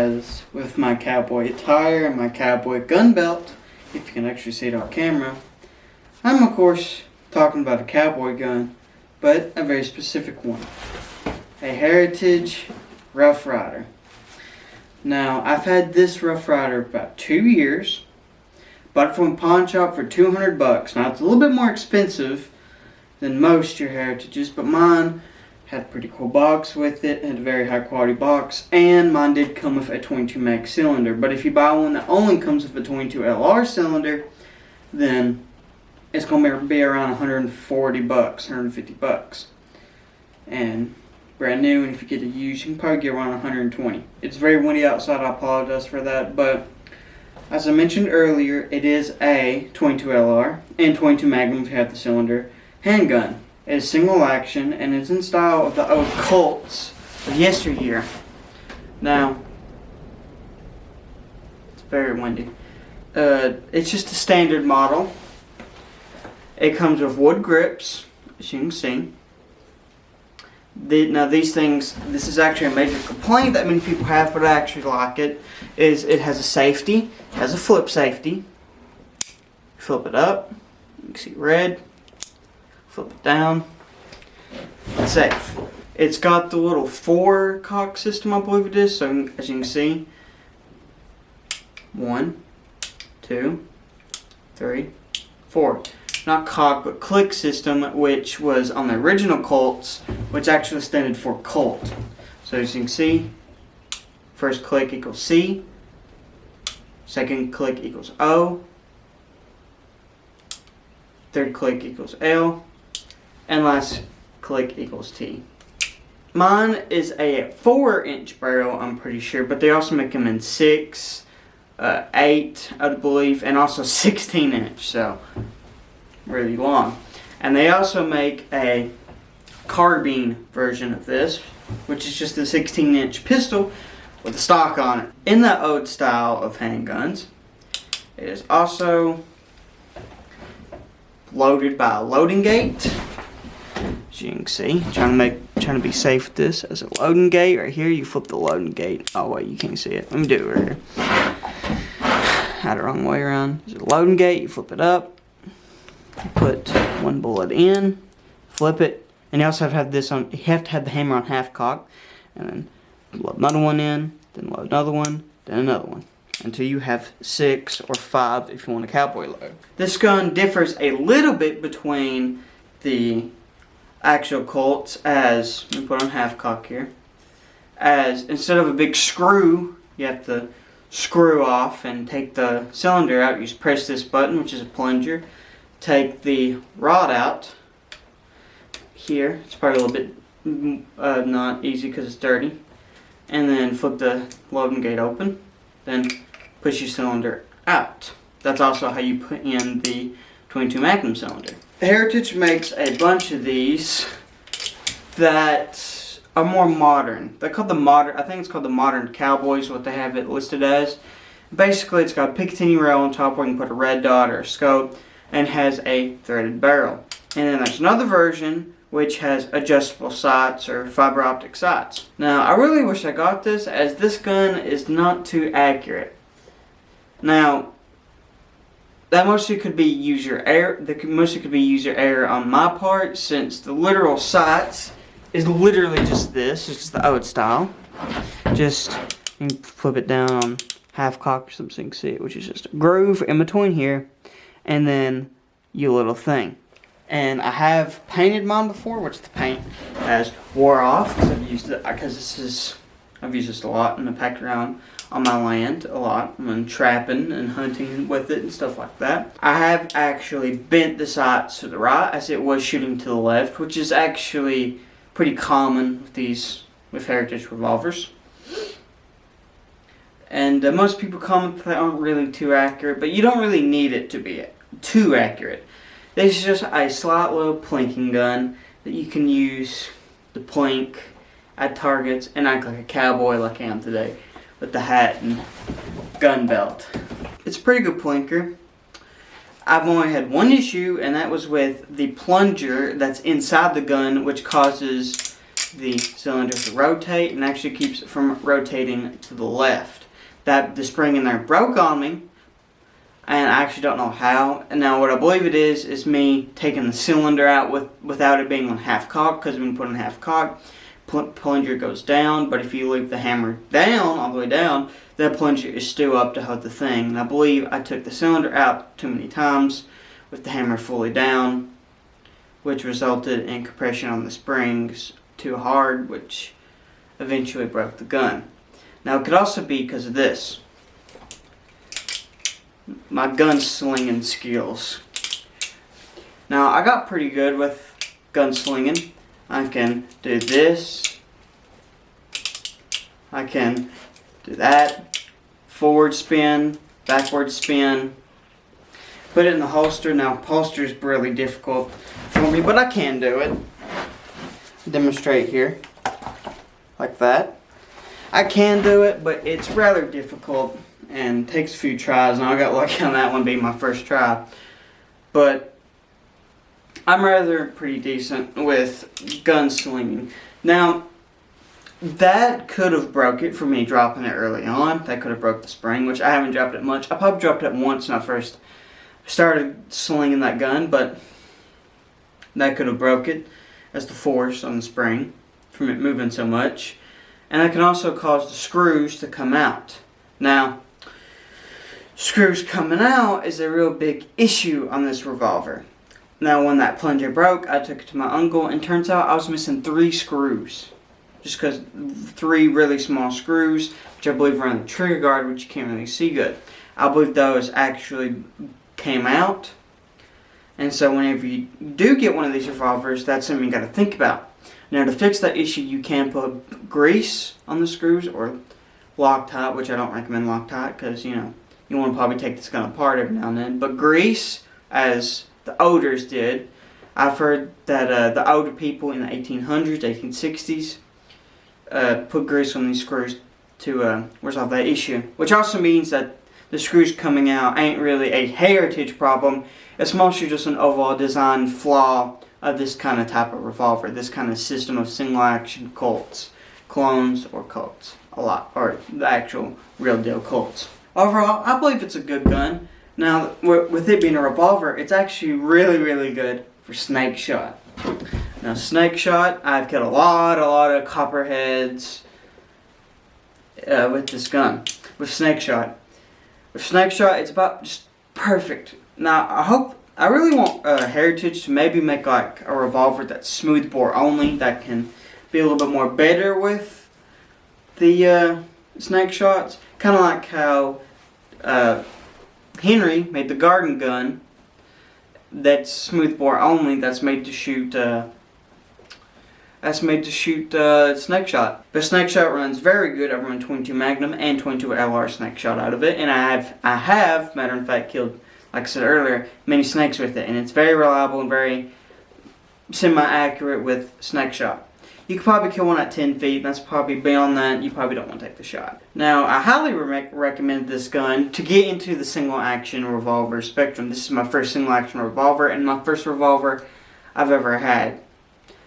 as with my cowboy attire and my cowboy gun belt, if you can actually see it on camera, I'm of course talking about a cowboy gun, but a very specific one. A Heritage Rough Rider. Now, I've had this Rough Rider about 2 years. Bought it from a pawn shop for $200. Now, it's a little bit more expensive than most your Heritages, but mine had a pretty cool box with it, had a very high quality box, and mine did come with a 22 mag cylinder. But if you buy one that only comes with a 22 LR cylinder, then it's going to be around $140, $150. And brand new, and if you get it used, you can probably get around $120. It's very windy outside, I apologize for that, but as I mentioned earlier, it is a 22 LR and 22 Magnum if you have the cylinder handgun. It is single action and it's in style of the old Colts of yesteryear. Now, it's very windy. It's just a standard model. It comes with wood grips, as you can see. Now these things, this is actually a major complaint that many people have, but I actually like it, is it has a safety, it has a flip safety. Flip it up, you can see red, flip it down, it's safe. It's got the little 4-cock system, I believe it is, so as you can see, 1, 2, 3, 4. Not cock, but click system, which was on the original Colts, which actually stood for Colt. So as you can see, first click equals C, second click equals O, third click equals L, and last click equals T. Mine is a 4-inch barrel, I'm pretty sure, but they also make them in 6, 8, I believe, and also 16-inch, so really long. And they also make a carbine version of this, which is just a 16-inch pistol with a stock on it. In the old style of handguns, it is also loaded by a loading gate. As you can see, trying to be safe with this as a loading gate. Right here, you flip the loading gate. Oh wait, you can't see it. Let me do it right here. Had it wrong way around. There's a loading gate. You flip it up. You put one bullet in, flip it, and you also have to have this on. You have to have the hammer on half cock, and then load another one in, then load another one, then another one, until you have 6 or 5 if you want a cowboy load. This gun differs a little bit between the actual Colts, as let me put on half cock here. As instead of a big screw, you have to screw off and take the cylinder out. You just press this button, which is a plunger. Take the rod out here. It's probably a little bit not easy because it's dirty. And then flip the loading gate open. Then push your cylinder out. That's also how you put in the 22 Magnum cylinder. Heritage makes a bunch of these that are more modern. They're called the modern. I think it's called the Modern Cowboys. What they have it listed as. Basically, it's got a Picatinny rail on top where you can put a red dot or a scope, and has a threaded barrel. And then there's another version which has adjustable sights or fiber optic sights. Now, I really wish I got this, as this gun is not too accurate. Now, that mostly could be user error. Mostly could be user error on my part, since the literal sights is literally just this. It's just the old style. Just you can flip it down on half cock or something so you can see it, which is just a groove in between here. And then your little thing. And I have painted mine before, which the paint has wore off because I've used it I've used this a lot and I packed around on my land a lot when trapping and hunting with it and stuff like that. I have actually bent the sights to the right as it was shooting to the left, which is actually pretty common with Heritage revolvers. And most people comment they aren't really too accurate, but you don't really need it to be too accurate. This is just a slight little plinking gun that you can use to plink at targets and act like a cowboy like I am today with the hat and gun belt. It's a pretty good plinker. I've only had one issue, and that was with the plunger that's inside the gun, which causes the cylinder to rotate and actually keeps it from rotating to the left. The spring in there broke on me, and I actually don't know how. And now what I believe it is me taking the cylinder out without it being on half cock, because when you put it on half cock, plunger goes down, but if you leave the hammer down, all the way down, that plunger is still up to hold the thing. And I believe I took the cylinder out too many times with the hammer fully down, which resulted in compression on the springs too hard, which eventually broke the gun. Now it could also be because of this. My gun slinging skills. Now I got pretty good with gun slinging. I can do this. I can do that. Forward spin, backward spin. Put it in the holster. Now holster is really difficult for me, but I can do it. Demonstrate here. Like that. I can do it, but it's rather difficult and takes a few tries, and I got lucky on that one being my first try. But I'm rather pretty decent with gun slinging. Now, that could have broke it for me dropping it early on. That could have broke the spring, which I haven't dropped it much. I probably dropped it once when I first started slinging that gun, but that could have broke it as the force on the spring from it moving so much. And that can also cause the screws to come out. Now, screws coming out is a real big issue on this revolver. Now, when that plunger broke, I took it to my uncle, and turns out I was missing 3 screws. Just because 3 really small screws, which I believe are on the trigger guard, which you can't really see good. I believe those actually came out. And so whenever you do get one of these revolvers, that's something you got to think about. Now, to fix that issue, you can put grease on the screws or Loctite, which I don't recommend Loctite because, you know, you want to probably take this gun apart every now and then. But grease, as the Oders did, I've heard that the older people in the 1800s, 1860s, put grease on these screws to resolve that issue. Which also means that the screws coming out ain't really a heritage problem. It's mostly just an overall design flaw of this kind of type of revolver, this kind of system of single action Colts, clones or Colts, or the actual real deal Colts. Overall, I believe it's a good gun. Now, with it being a revolver, it's actually really, really good for snake shot. Now, snake shot, I've killed a lot of copperheads with this gun. With snake shot, it's about just perfect. Now, I really want Heritage to maybe make like a revolver that's smooth bore only, that can be a little bit more better with the snake shots. Kind of like how Henry made the garden gun that's smooth bore only, that's made to shoot snake shot. But snake shot runs very good. I've run 22 Magnum and 22 LR snake shot out of it, and I have, matter of fact, killed, like I said earlier, many snakes with it, and it's very reliable and very semi-accurate with snake shot. You could probably kill one at 10 feet, and that's probably beyond that, you probably don't want to take the shot. Now, I highly recommend this gun to get into the single-action revolver spectrum. This is my first single-action revolver, and my first revolver I've ever had.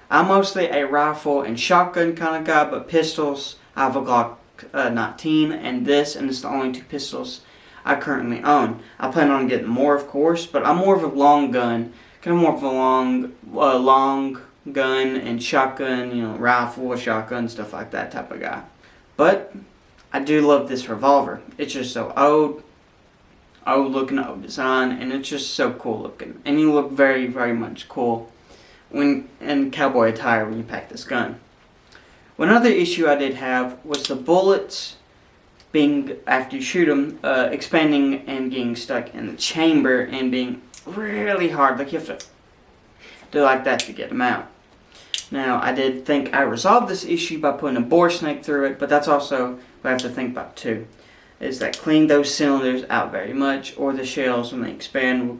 I'm mostly a rifle and shotgun kind of guy, but pistols, I have a Glock 19, and it's the only 2 pistols I currently own. I plan on getting more, of course, but I'm more of a long gun, kind of more of a long gun and shotgun, you know, rifle, shotgun, stuff like that type of guy. But I do love this revolver. It's just so old looking, old design, and it's just so cool looking. And you look very, very much cool when in cowboy attire when you pack this gun. One other issue I did have was the bullets being, after you shoot them, expanding and getting stuck in the chamber and being really hard. Like you have to do like that to get them out. Now, I did think I resolved this issue by putting a bore snake through it, but that's also what I have to think about too. Is that cleaning those cylinders out very much, or the shells when they expand,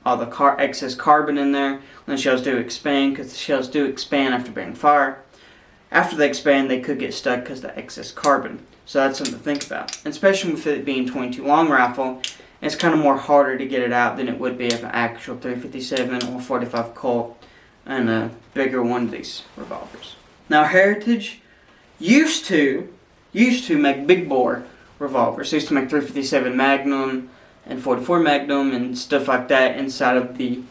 all the excess carbon in there, when the shells do expand, because the shells do expand after being fired. After they expand, they could get stuck because of the excess carbon. So that's something to think about. And especially with it being 22 long rifle, it's kind of more harder to get it out than it would be if an actual 357 or 45 Colt and a bigger one of these revolvers. Now Heritage used to make big bore revolvers. They used to make 357 Magnum and 44 Magnum and stuff like that inside of the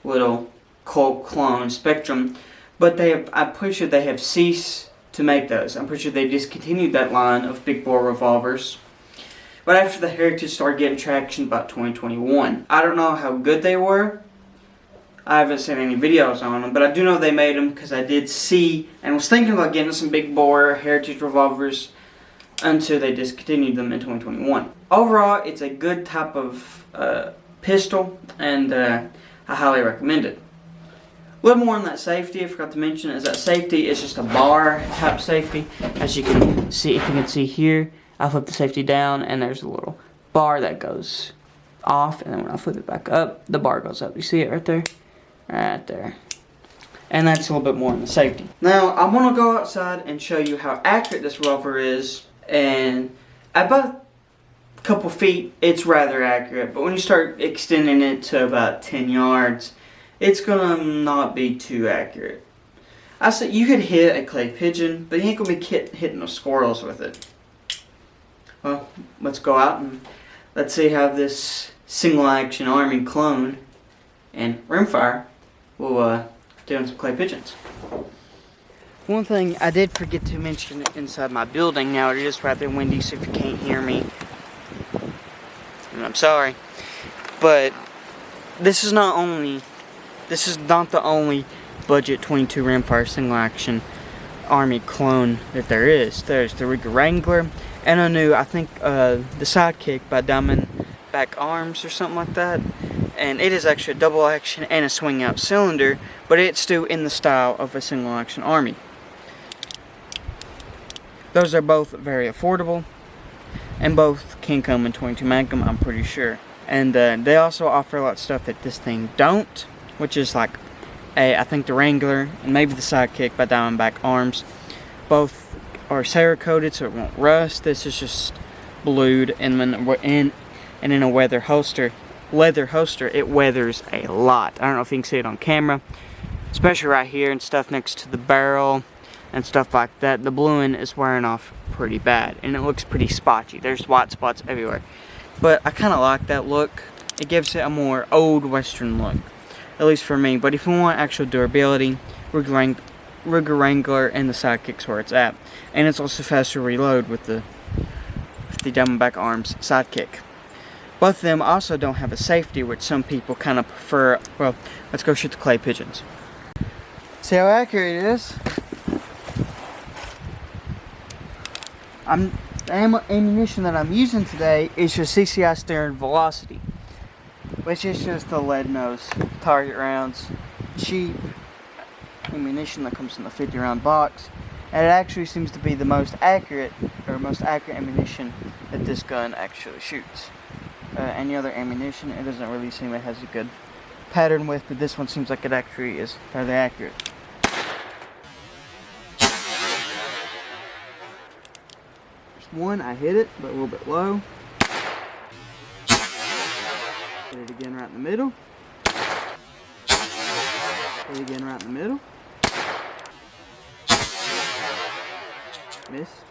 little Colt clone Spectrum. But I'm pretty sure they have ceased to make those. I'm pretty sure they discontinued that line of big bore revolvers. But after the Heritage started getting traction about 2021. I don't know how good they were. I haven't seen any videos on them, but I do know they made them because I did see and was thinking about getting some big bore Heritage revolvers until they discontinued them in 2021. Overall, it's a good type of pistol, and I highly recommend it. A little more on that safety, I forgot to mention, is that safety is just a bar type safety. As you can see, if you can see here, I flip the safety down and there's a little bar that goes off, and then when I flip it back up, the bar goes up. You see it right there? Right there. And that's a little bit more on the safety. Now, I want to go outside and show you how accurate this revolver is, and at about a couple feet, it's rather accurate, but when you start extending it to about 10 yards, it's gonna not be too accurate. I said you could hit a clay pigeon, but you ain't gonna be hitting the squirrels with it. Well, let's go out and let's see how this single action Army clone and rimfire will do on some clay pigeons. One thing I did forget to mention inside my building, now it is rather windy, so if you can't hear me, and I'm sorry, but this is not the only budget 22 rimfire single action Army clone that there is. There's the Ruger Wrangler and a new, I think, the Sidekick by Diamondback Arms or something like that. And it is actually a double action and a swing out cylinder, but it's still in the style of a single action Army. Those are both very affordable, and both can come in 22 Magnum, I'm pretty sure. And they also offer a lot of stuff that this thing don't, which is like I think the Wrangler and maybe the Sidekick by Diamondback Arms. Both are Cerakoted so it won't rust. This is just blued and in a leather holster. It weathers a lot. I don't know if you can see it on camera, especially right here and stuff next to the barrel and stuff like that. The bluing is wearing off pretty bad, and it looks pretty spotty. There's white spots everywhere, but I kind of like that look. It gives it a more old Western look, at least for me. But if you want actual durability, Ruger Wrangler and the Sidekick's where it's at, and it's also faster reload with the Diamondback Arms Sidekick. Both of them also don't have a safety, which some people kind of prefer. Well, let's go shoot the clay pigeons. See how accurate it is? The ammunition that I'm using today is just CCI Stern Velocity, which is just the lead nose target rounds, cheap ammunition that comes in the 50 round box, and it actually seems to be the most accurate ammunition that this gun actually shoots. Any other ammunition, it doesn't really seem it has a good pattern with, but this one seems like it actually is fairly accurate. There's one, I hit it, but a little bit low. Hit it again right in the middle. Hit it again right in the middle. Missed.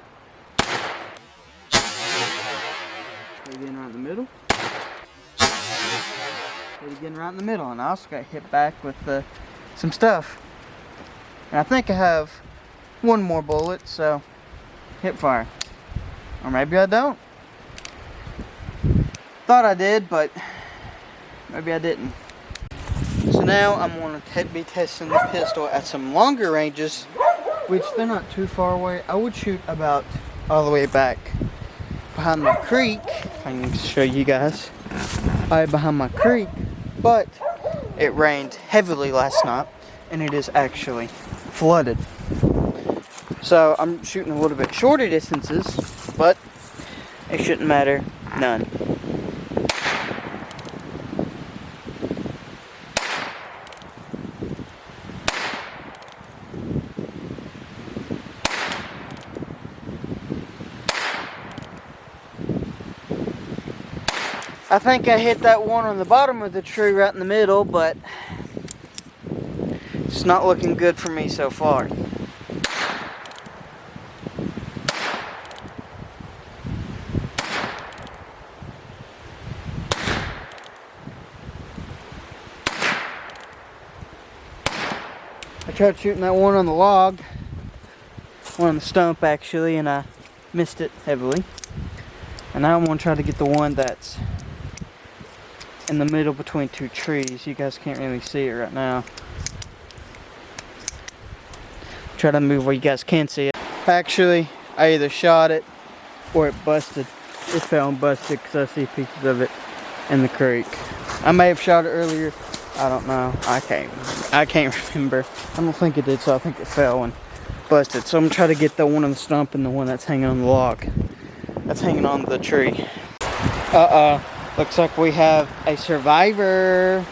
Hit it again right in the middle. Hit it again right in the middle. And I also got hit back with some stuff. And I think I have one more bullet, so hip fire. Or maybe I don't. Thought I did, but maybe I didn't. So now I'm going to be testing the pistol at some longer ranges, which they're not too far away. I would shoot about all the way back behind my creek. If I can show you guys. Right behind my creek, but it rained heavily last night, and it is actually flooded. So I'm shooting a little bit shorter distances, but it shouldn't matter none. I think I hit that one on the bottom of the tree right in the middle, but it's not looking good for me so far. tried shooting that one on the log, one on the stump actually, and I missed it heavily. And now I'm going to try to get the one that's in the middle between two trees. You guys can't really see it right now. Try to move where you guys can see it. Actually, I either shot it or it busted. It fell and busted because I see pieces of it in the creek. I may have shot it earlier. I don't know. I can't remember. I don't think it did, so I think it fell and busted. So I'm gonna try to get the one on the stump and the one that's hanging on the log. That's hanging on the tree. Looks like we have a survivor.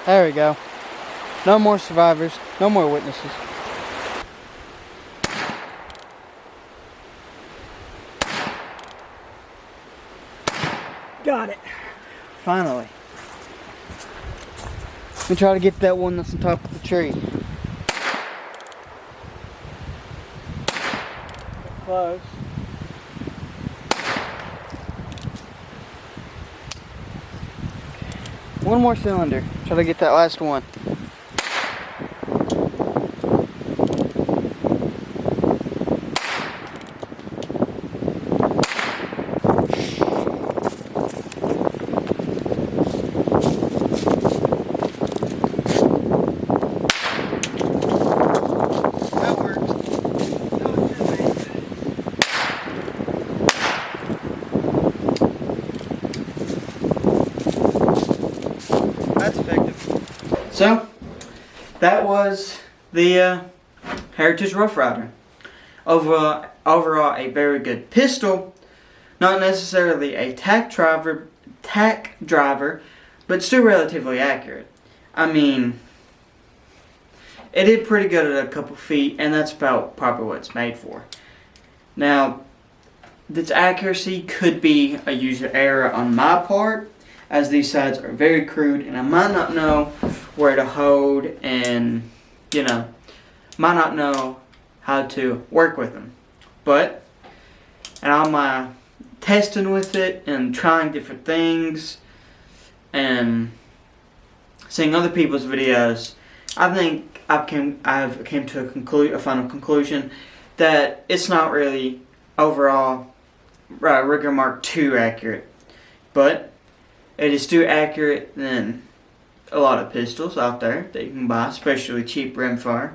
There we go. No more survivors. No more witnesses. Got it. Finally. Let me try to get that one that's on top of the tree. Close. One more cylinder. Try to get that last one. That's effective. So, that was the Heritage Rough Rider. Overall, a very good pistol. Not necessarily a tack driver, but still relatively accurate. I mean, it did pretty good at a couple feet, and that's about probably what it's made for. Now, this accuracy could be a user error on my part, as these sides are very crude and I might not know where to hold and, might not know how to work with them. But, and all my testing with it and trying different things and seeing other people's videos, I think I've came to a final conclusion that it's not really overall Ruger Mark II accurate, but it is still accurate than a lot of pistols out there that you can buy, especially cheap rimfire.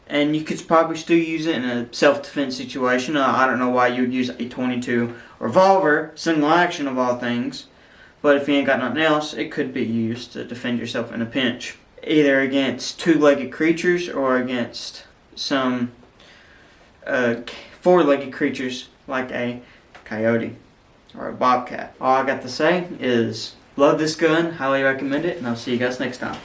And you could probably still use it in a self-defense situation. I don't know why you would use a .22 revolver, single action of all things. But if you ain't got nothing else, it could be used to defend yourself in a pinch. Either against two-legged creatures or against some four-legged creatures like a coyote or a bobcat. All I got to say is love this gun, highly recommend it, and I'll see you guys next time.